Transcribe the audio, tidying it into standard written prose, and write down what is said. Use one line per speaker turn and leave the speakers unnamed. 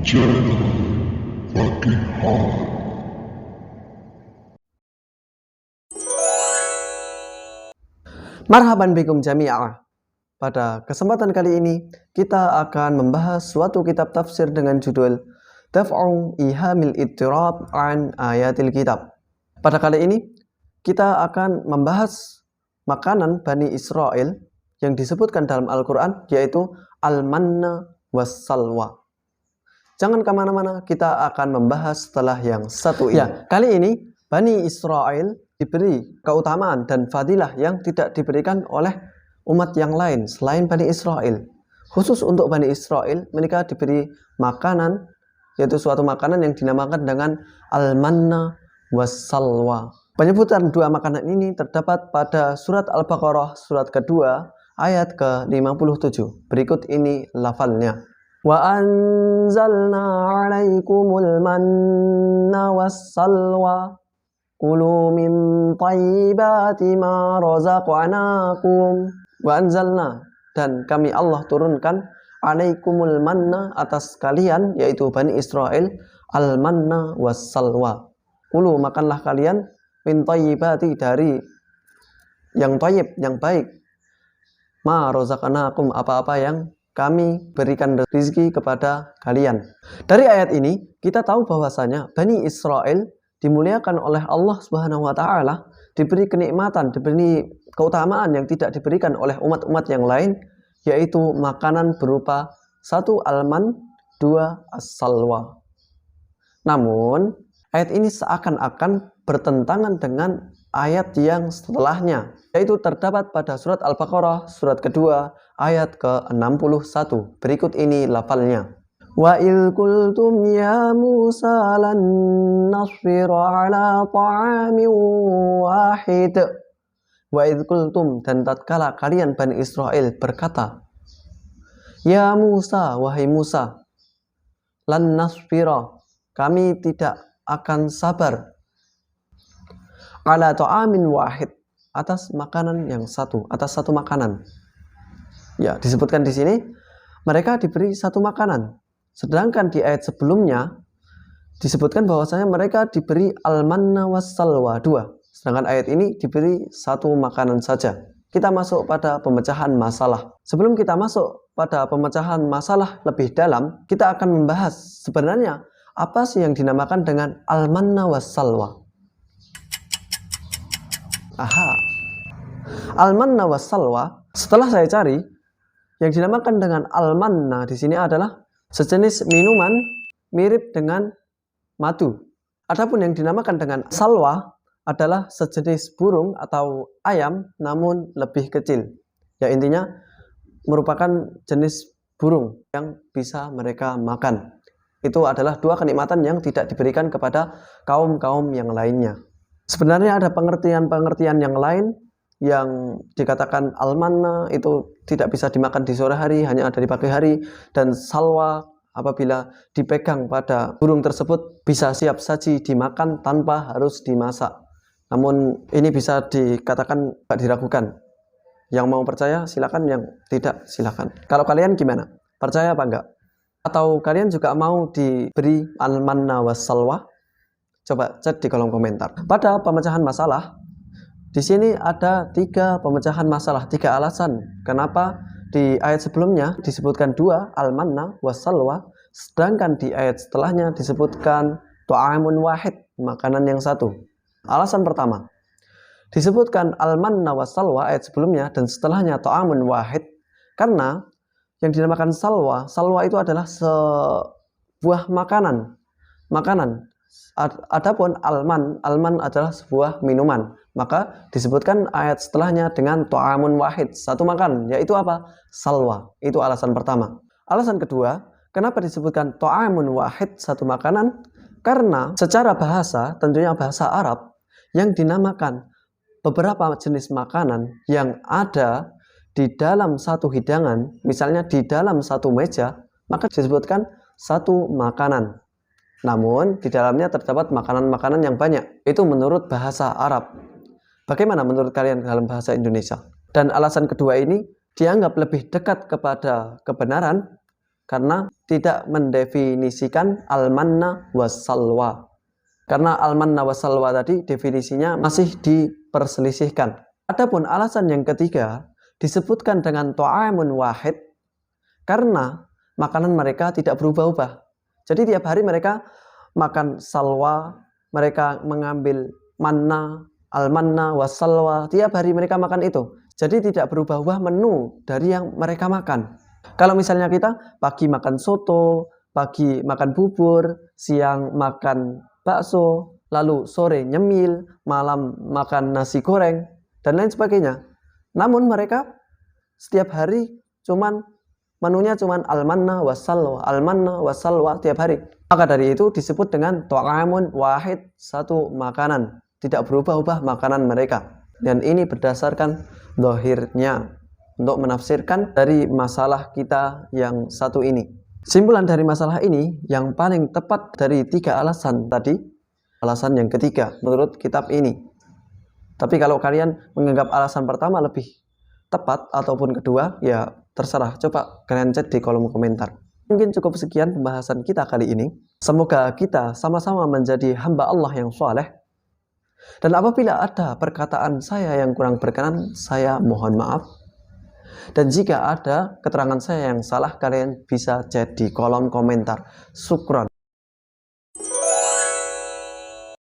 channel Fakihah.
Marhaban bikum jami'ah. Pada kesempatan kali ini kita akan membahas suatu kitab tafsir dengan judul Daf'u Ihamil Ittirab an Ayatil Kitab. Pada kali ini kita akan membahas makanan Bani Israel yang disebutkan dalam Al-Quran, yaitu Al-Manna was-Salwa. Jangan kemana-mana, kita akan membahas setelah yang satu ini. Ya, kali ini Bani Israel diberi keutamaan dan fadilah yang tidak diberikan oleh umat yang lain selain Bani Israel. Khusus untuk Bani Israel, mereka diberi makanan, yaitu suatu makanan yang dinamakan dengan Al-Manna was-Salwa. Penyebutan dua makanan ini terdapat pada surat Al-Baqarah, surat kedua, ayat ke-57. Berikut ini lafalnya. Wa anzalna 'alaikumul manna was-salwa kulu min thayyibati ma razaqnakum. Wa anzalna, dan kami Allah turunkan, 'alaikumul manna, atas kalian, yaitu Bani Israel, al-manna was-salwa. Kulu, makanlah kalian, min thayyibati, dari yang thayyib, yang baik, ma razaqnakum, apa-apa yang kami berikan rezeki kepada kalian. Dari ayat ini kita tahu bahwasanya Bani Israel dimuliakan oleh Allah Subhanahu wa taala, diberi kenikmatan, diberi keutamaan yang tidak diberikan oleh umat-umat yang lain, yaitu makanan berupa satu alman, dua as-salwa. Namun ayat ini seakan-akan bertentangan dengan ayat yang setelahnya, yaitu terdapat pada surat Al-Baqarah, surat kedua, ayat ke-61. Berikut ini lafalnya. Wa idh qultum ya Musa lan nasbira ala ta'amin wahid. Wa idh qultum, dan tatkala kalian Bani Israel berkata, ya Musa, wahai Musa, lan nasbira, kami tidak akan sabar, ala ta'amin wahid, atas makanan yang satu, atas satu makanan. Ya, disebutkan di sini mereka diberi satu makanan. Sedangkan di ayat sebelumnya disebutkan bahwasanya mereka diberi al-manna was-salwa, dua. Sedangkan ayat ini diberi satu makanan saja. Kita masuk pada pemecahan masalah. Sebelum kita masuk pada pemecahan masalah lebih dalam, kita akan membahas sebenarnya apa sih yang dinamakan dengan al-manna was-salwa. Aha. Al-manna was-salwa, setelah saya cari, yang dinamakan dengan al-manna di sini adalah sejenis minuman mirip dengan madu. Adapun yang dinamakan dengan salwa adalah sejenis burung atau ayam namun lebih kecil. Ya, intinya merupakan jenis burung yang bisa mereka makan. Itu adalah dua kenikmatan yang tidak diberikan kepada kaum-kaum yang lainnya. Sebenarnya ada pengertian-pengertian yang lain yang dikatakan al-manna itu tidak bisa dimakan di sore hari, hanya ada di pagi hari, dan salwa apabila dipegang pada burung tersebut bisa siap saji dimakan tanpa harus dimasak. Namun ini bisa dikatakan tidak diragukan. Yang mau percaya silakan, yang tidak silakan. Kalau kalian gimana? Percaya apa enggak? Atau kalian juga mau diberi al-manna was-salwa? Coba chat di kolom komentar. Pada pemecahan masalah, di sini ada tiga pemecahan masalah, tiga alasan kenapa di ayat sebelumnya disebutkan dua, al-manna was-salwa, sedangkan di ayat setelahnya disebutkan ta'amun wahid, makanan yang satu. Alasan pertama, disebutkan al-manna was-salwa ayat sebelumnya dan setelahnya ta'amun wahid karena yang dinamakan salwa, salwa itu adalah sebuah makanan. Adapun alman adalah sebuah minuman. Maka disebutkan ayat setelahnya dengan ta'amun wahid, satu makan, yaitu apa? Salwa. Itu alasan pertama. Alasan kedua, kenapa disebutkan ta'amun wahid, satu makanan? Karena secara bahasa, tentunya bahasa Arab, yang dinamakan beberapa jenis makanan yang ada di dalam satu hidangan, misalnya di dalam satu meja, maka disebutkan satu makanan. Namun di dalamnya terdapat makanan-makanan yang banyak. Itu menurut bahasa Arab. Bagaimana menurut kalian dalam bahasa Indonesia? Dan alasan kedua ini dianggap lebih dekat kepada kebenaran karena tidak mendefinisikan al-manna wassalwa. Karena al-manna wassalwa tadi definisinya masih diperselisihkan. Adapun alasan yang ketiga disebutkan dengan ta'amun wahid karena makanan mereka tidak berubah-ubah. Jadi tiap hari mereka makan salwa, mereka mengambil manna, al-manna wassalwa, tiap hari mereka makan itu. Jadi tidak berubah-ubah menu dari yang mereka makan. Kalau misalnya kita pagi makan soto, pagi makan bubur, siang makan bakso, lalu sore nyemil, malam makan nasi goreng, dan lain sebagainya. Namun mereka setiap hari menunya cuman al-manna wassalwa, al-manna wassalwa tiap hari. Maka dari itu disebut dengan ta'amun wahid, satu makanan, tidak berubah-ubah makanan mereka. Dan ini berdasarkan zahirnya untuk menafsirkan dari masalah kita yang satu ini. Simpulan dari masalah ini yang paling tepat dari 3 alasan tadi, alasan yang ketiga menurut kitab ini. Tapi kalau kalian menganggap alasan pertama lebih tepat ataupun kedua, ya terserah. Coba kalian chat di kolom komentar. Mungkin cukup sekian pembahasan kita kali ini. Semoga kita sama-sama menjadi hamba Allah yang saleh. Dan apabila ada perkataan saya yang kurang berkenan, saya mohon maaf. Dan jika ada keterangan saya yang salah, kalian bisa chat di kolom komentar. Syukron.